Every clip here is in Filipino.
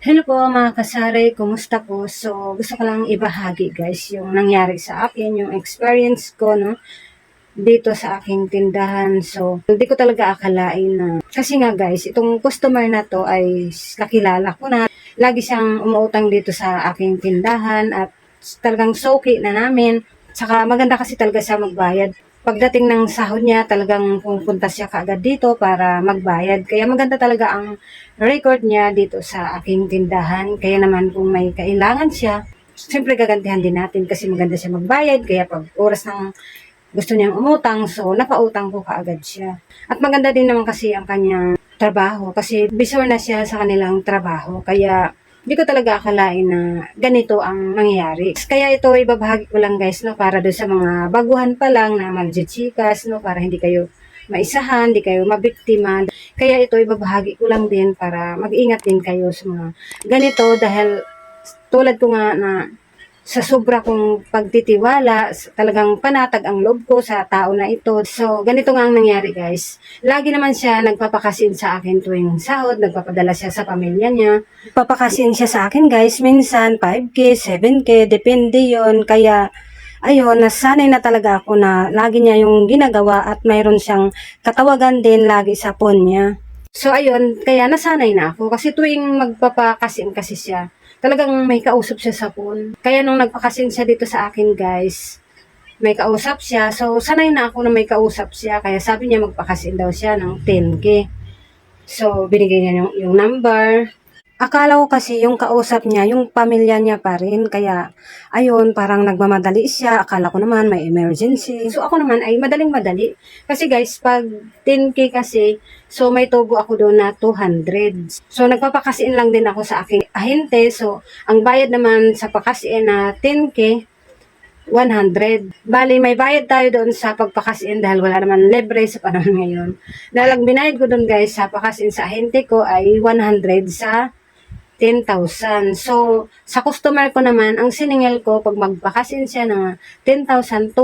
Hello po mga kasari, kumusta po? So, gusto ko lang ibahagi guys yung nangyari sa akin, yung experience ko no, dito sa aking tindahan. So, hindi ko talaga akalain na, kasi nga guys, itong customer na to ay kakilala ko na. Lagi siyang umuutang dito sa aking tindahan at talagang soki na namin. Saka maganda kasi talaga siya magbayad. Pagdating ng sahod niya, talagang pupunta siya kaagad dito para magbayad. Kaya maganda talaga ang record niya dito sa aking tindahan. Kaya naman kung may kailangan siya, siyempre gagantihan din natin kasi maganda siya magbayad. Kaya pag oras ng gusto niyang umutang, so napautang ko kaagad siya. At maganda din naman kasi ang kanyang trabaho kasi bisor na siya sa kanilang trabaho. Kaya hindi ko talaga akalain na ganito ang nangyayari. Kaya ito ibabahagi ko lang guys no, para doon sa mga baguhan pa lang na magjichikas no, para hindi kayo maisahan, hindi kayo mabiktima. Kaya ito ibabahagi ko lang din para mag-ingat din kayo sa mga ganito dahil tulad ko nga na sa sobra kong pagtitiwala, talagang panatag ang loob ko sa tao na ito. So, ganito nga ang nangyari guys. Lagi naman siya nagpapakasin sa akin tuwing sahod, nagpapadala siya sa pamilya niya. Papakasin siya sa akin guys, minsan 5K, 7K, depende yon. Kaya, ayun, nasanay na talaga ako na lagi niya yung ginagawa at mayroon siyang katawagan din lagi sa phone niya. So, ayun, kaya nasanay na ako kasi tuwing magpapakasin kasi siya, talagang may kausap siya sa phone. Kaya nung nagpakasin siya dito sa akin guys, may kausap siya. So, sanay na ako na may kausap siya. Kaya sabi niya magpakasin daw siya ng 10K. So, binigay niya yung number. Akala ko kasi yung kausap niya, yung pamilya niya pa rin. Kaya, ayun, parang nagmamadali siya. Akala ko naman may emergency. So, ako naman ay madaling-madali. Kasi guys, pag 10K kasi, so may tubo ako doon na 200. So, nagpapakasiin lang din ako sa aking ahente. So, ang bayad naman sa pakasiin na 10K, 100. Bali, may bayad tayo doon sa pagpakasin dahil wala naman libre sa panahon ngayon. Dahil ang binayad ko doon guys sa pakasin sa ahente ko ay 100 sa 10,000. So, sa customer ko naman, ang siningil ko pag magpakasin siya ng 10,200.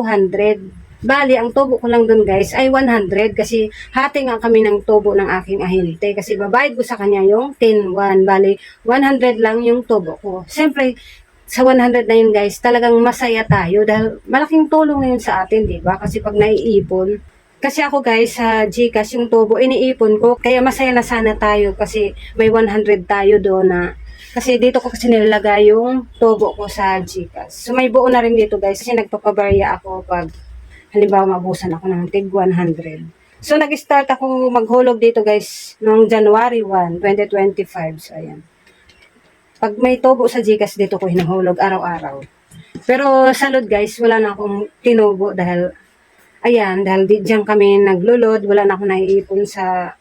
Bali, ang tubo ko lang dun guys ay 100 kasi hati nga kami ng tubo ng aking ahente kasi babayad ko sa kanya yung 10,1. Bali, 100 lang yung tubo ko. Siyempre, sa 100 na yun guys, talagang masaya tayo dahil malaking tulong ngayon sa atin, di ba? Kasi pag naiipon, kasi ako guys, sa GCash yung tubo, iniipon ko. Kaya masaya na sana tayo kasi may 100 tayo doon na. Kasi dito ko kasi nilalagay yung tubo ko sa GCash. So may buo na rin dito guys kasi nagpapabarya ako pag halimbawa mabusan ako ng tig 100. So nag-start ako maghulog dito guys noong January 1, 2025. So ayan. Pag may tubo sa GCash dito ko hinuhulog araw-araw. Pero sa load guys, wala na akong tinubo dahil ayan, dahil diyan kami naglulod, wala na akong naiipon sa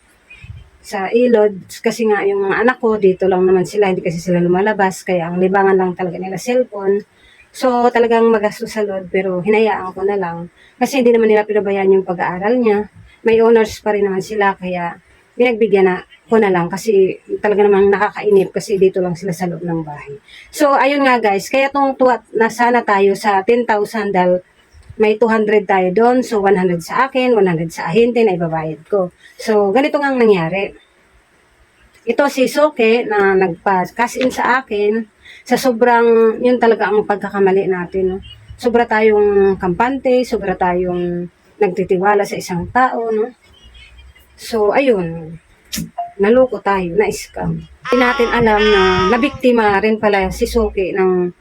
ilod kasi nga yung mga anak ko dito lang naman sila, hindi kasi sila lumalabas kaya ang libangan lang talaga nila cellphone. So talagang magastos sa load pero hinayaan ko na lang kasi hindi naman nila pinabayaan yung pag-aaral niya. May honors pa rin naman sila kaya pinagbigyan na ko na lang kasi talaga namang nakakainip kasi dito lang sila sa loob ng bahay. So ayun nga guys, kaya tong tuwa na sana tayo sa 10,000 dahil may 200 tayo doon. So, 100 sa akin, 100 sa ahente na ibabayad ko. So, ganito nga ang nangyari. Ito si Soke na nagpa-cash in sa akin. Sa sobrang, yun talaga ang pagkakamali natin. No? Sobra tayong kampante, sobra tayong nagtitiwala sa isang tao. No? So, ayun. Naloko tayo, na-scam. Hindi natin alam na nabiktima rin pala si Soke ng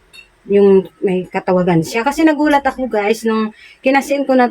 yung may katawagan siya. Kasi nagulat ako guys, nung kinasin ko na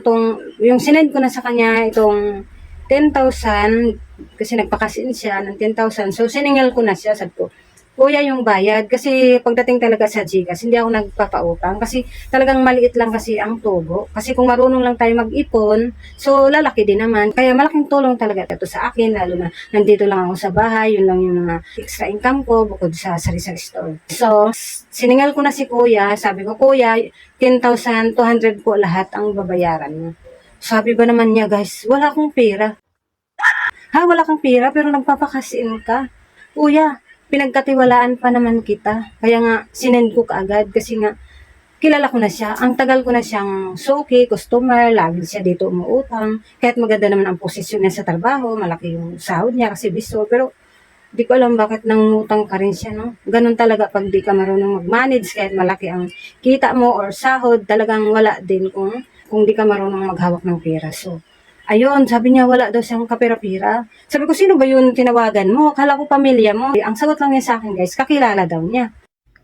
yung sinend ko na sa kanya itong 10,000, kasi nagpakasin siya ng 10,000. So, siningil ko na siya. Sabi ko, kuya yung bayad. Kasi pagdating talaga sa Gcash, hindi ako nagpapautang. Kasi talagang maliit lang kasi ang tubo. Kasi kung marunong lang tayo mag-ipon, so lalaki din naman. Kaya malaking tulong talaga ito sa akin, lalo na nandito lang ako sa bahay. Yun lang yung mga extra income ko bukod sa sari-sari store. So, siningal ko na si kuya. Sabi ko, kuya, 10,200 po lahat ang babayaran mo. Sabi ba naman niya, guys, wala akong pera. Ha, wala kang pera pero nagpapakasin ka. Kuya, pinagkatiwalaan pa naman kita. Kaya nga, sinend ko kaagad kasi nga, kilala ko na siya. Ang tagal ko na siyang suki, customer, lagi siya dito umuutang. Kahit maganda naman ang posisyon niya sa trabaho, malaki yung sahod niya kasi biso. Pero Di ko alam bakit nangungutang pa rin siya, no? Ganun talaga pag di ka marunong mag-manage, kahit malaki ang kita mo or sahod, talagang wala din kung di ka marunong maghawak ng pera. So, ayun, sabi niya wala daw siyang kapera-pera. Sabi ko, sino ba yun tinawagan mo? Akala ko pamilya mo. Ang sagot lang niya sa akin, guys, kakilala daw niya.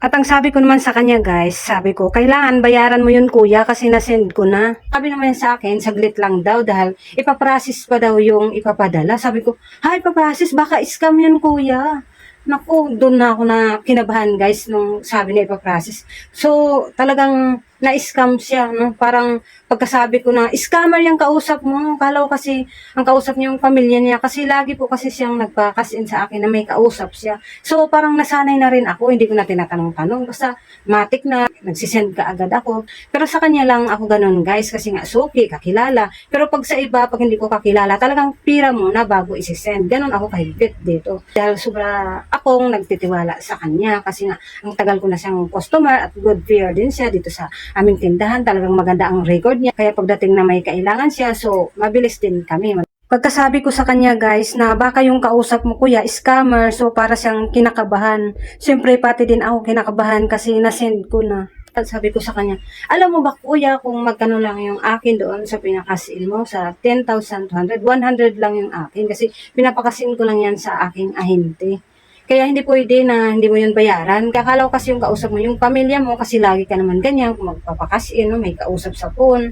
At ang sabi ko naman sa kanya, guys, sabi ko, kailangan bayaran mo yun, kuya, kasi nasend ko na. Sabi naman sa akin, saglit lang daw dahil ipaprocess pa daw yung ipapadala. Sabi ko, ha, ipaprocess? Baka scam yun, kuya. Naku, doon na ako na kinabahan, guys, nung sabi niya ipaprocess. So, talagang na-scam siya, no? Parang pagkasabi ko na, scammer yung kausap mo. Kala ko kasi, ang kausap niya yung pamilya niya. Kasi lagi po kasi siyang nagpa-cash-in sa akin na may kausap siya. So, parang nasanay na rin ako. Hindi ko na tinatanong-tanong. Basta, matik na, nagsisend ka agad ako. Pero sa kanya lang ako ganun, guys. Kasi nga, suki, kakilala. Pero pag sa iba, pag hindi ko kakilala, talagang pira muna bago isisend. Ganun ako kahigpit dito. Dahil sobra akong nagtitiwala sa kanya. Kasi nga, ang tagal ko na siyang customer at good peer din siya dito sa aming tindahan. Talagang maganda ang record niya. Kaya pagdating na may kailangan siya, so mabilis din kami. Pagkasabi ko sa kanya, guys, na baka yung kausap mo, kuya, scammer, so para siyang kinakabahan. Siyempre pati din ako kinakabahan kasi nasend ko na. At sabi ko sa kanya, alam mo ba, kuya, kung magkano lang yung akin doon sa pinakasin mo, sa 10,200, 100 lang yung akin kasi pinapakasin ko lang yan sa aking ahente. Kaya hindi pwede na hindi mo yun bayaran. Kakala ko kasi yung kausap mo, yung pamilya mo, kasi lagi ka naman ganyan, kung magpapakasin, no, may kausap sa phone.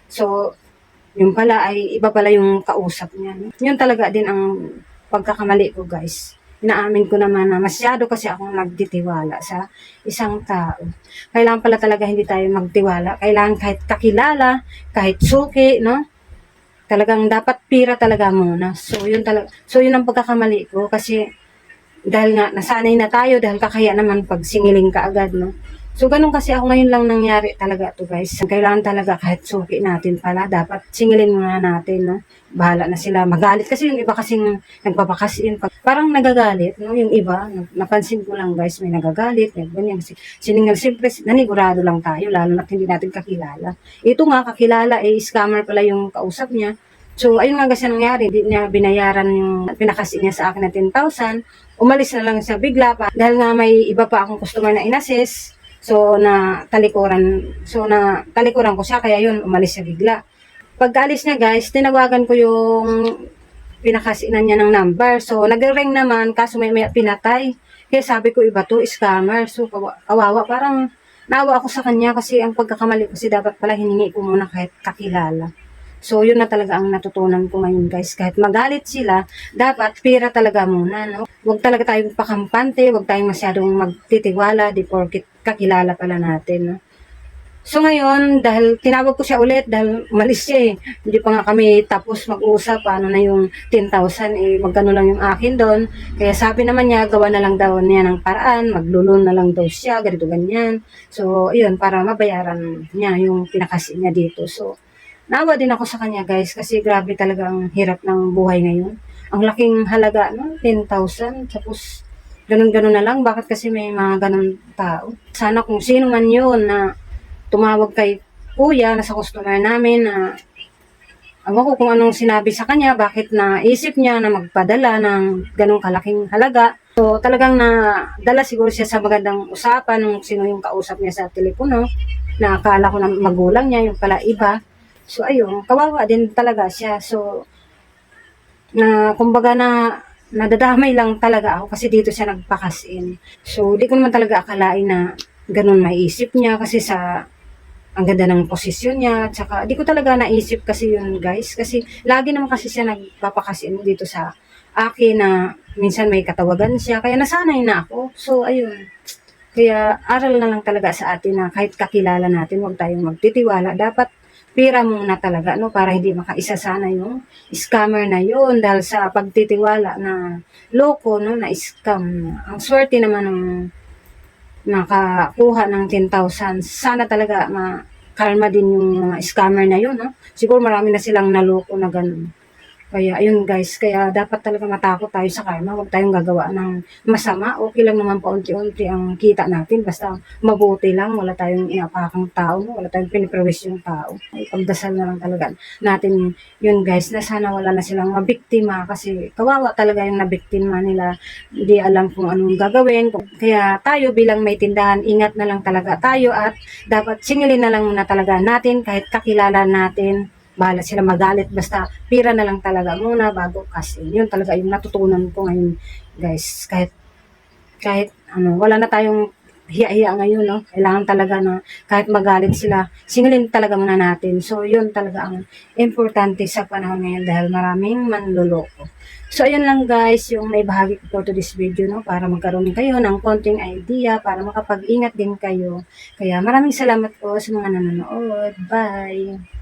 So, yung pala ay iba pala yung kausap niya. No? Yun talaga din ang pagkakamali ko, guys. Inaamin ko naman na masyado kasi akong nagtitiwala sa isang tao. Kailangan pala talaga hindi tayo magtiwala. Kailangan kahit kakilala, kahit suki, no? Talagang dapat pira talaga muna. So, yun talaga. So, yun ang pagkakamali ko kasi dahil nga nasanay na tayo dahil kakaya naman pag singiling ka agad, no? So, ganun kasi ako ngayon lang nangyari talaga to, guys. Kailangan talaga kahit suki natin pala, dapat singilin muna natin, no? Bahala na sila magalit. Kasi yung iba kasing nagpapakasin, parang nagagalit, no? Yung iba, napansin ko lang, guys, may nagagalit, may ganyan. Siningil, siyempre, nanigurado lang tayo, lalo na hindi natin kakilala. Ito nga, kakilala, scammer pala yung kausap niya. So, ayun nga kasi nangyari, hindi niya binayaran yung pinakasin niya sa akin na 10,000. Umalis na lang siya bigla pa dahil nga may iba pa akong customer na inassess. So, na talikuran ko siya, kaya yun, umalis siya bigla. Pagkaalis niya, guys, tinawagan ko yung pinakasinan niya ng number. So, nag-ring naman, kaso may pinatay. Kaya sabi ko, iba to, scammer. So, kawawa, parang naawa ako sa kanya kasi ang pagkakamali kasi dapat pala hiningi ko muna kahit kakilala. So, yun na talaga ang natutunan ko ngayon, guys. Kahit magalit sila, dapat pira talaga muna, no? Huwag talaga tayong pakampante, huwag tayong masyadong magtitiwala, di porkit kakilala pala natin, no? So, ngayon, dahil tinawag ko siya ulit, dahil umalis siya eh. Hindi pa nga kami tapos mag-usap, paano na yung 10,000, magkano lang yung akin doon. Kaya sabi naman niya, gawa na lang daw niya ng paraan, maglulun na lang daw siya, ganito ganyan. So, yun, para mabayaran niya yung pinakasi niya dito. So, naawa din ako sa kanya, guys, kasi grabe talaga ang hirap ng buhay ngayon. Ang laking halaga, no? 10,000. Tapos, ganun-ganun na lang. Bakit kasi may mga ganun tao? Sana kung sino man yun na tumawag kay kuya na sa customer namin na awan ko kung anong sinabi sa kanya, bakit naisip niya na magpadala ng ganung kalaking halaga. So, talagang nadala siguro siya sa magandang usapan nung sino yung kausap niya sa telepono, na akala ko na magulang niya, yung pala iba. So, ayun, kawawa din talaga siya. So, kumbaga nadadamay lang talaga ako kasi dito siya nagpakasin. So, di ko naman talaga akalain na ganun maiisip niya kasi ang ganda ng posisyon niya. At saka, di ko talaga naisip kasi yun, guys. Kasi, lagi naman kasi siya nagpapakasin dito sa akin na minsan may katawagan siya. Kaya nasanay na ako. So, ayun. Kaya, aral na lang talaga sa atin na kahit kakilala natin, huwag tayong magtitiwala. Dapat, pira muna talaga, no? Para hindi makaisa sana yung scammer na yun. Dahil sa pagtitiwala na loko, no? Na scam. Ang swerte naman ng nakakuha ng 10,000. Sana talaga karma din yung mga scammer na yun, no? Siguro marami na silang naloko na ganun. Kaya ayun guys, kaya dapat talaga matakot tayo sa karma, huwag tayong gagawa ng masama. Okay lang naman paunti-unti ang kita natin, basta mabuti lang, wala tayong inapakang tao, wala tayong piniperwis yung tao. Ipagdasal na lang talaga natin yun guys, na sana wala na silang mabiktima kasi kawawa talaga yung nabiktima nila, hindi alam kung anong gagawin. Kaya tayo bilang may tindahan, ingat na lang talaga tayo at dapat singilin na lang muna talaga natin kahit kakilala natin. Bahala sila magalit, basta pira na lang talaga muna bago kasi. Yun talaga yung natutunan ko ngayon, guys. Kahit ano, wala na tayong hiya-hiya ngayon, no? Kailangan talaga na kahit magalit sila, singilin talaga muna natin. So, yun talaga ang importante sa panahon ngayon dahil maraming manloloko. So, ayun lang guys, yung naibahagi ko for this video, no? Para magkaroon kayo ng konting idea, para makapag-ingat din kayo. Kaya maraming salamat po sa mga nanonood. Bye!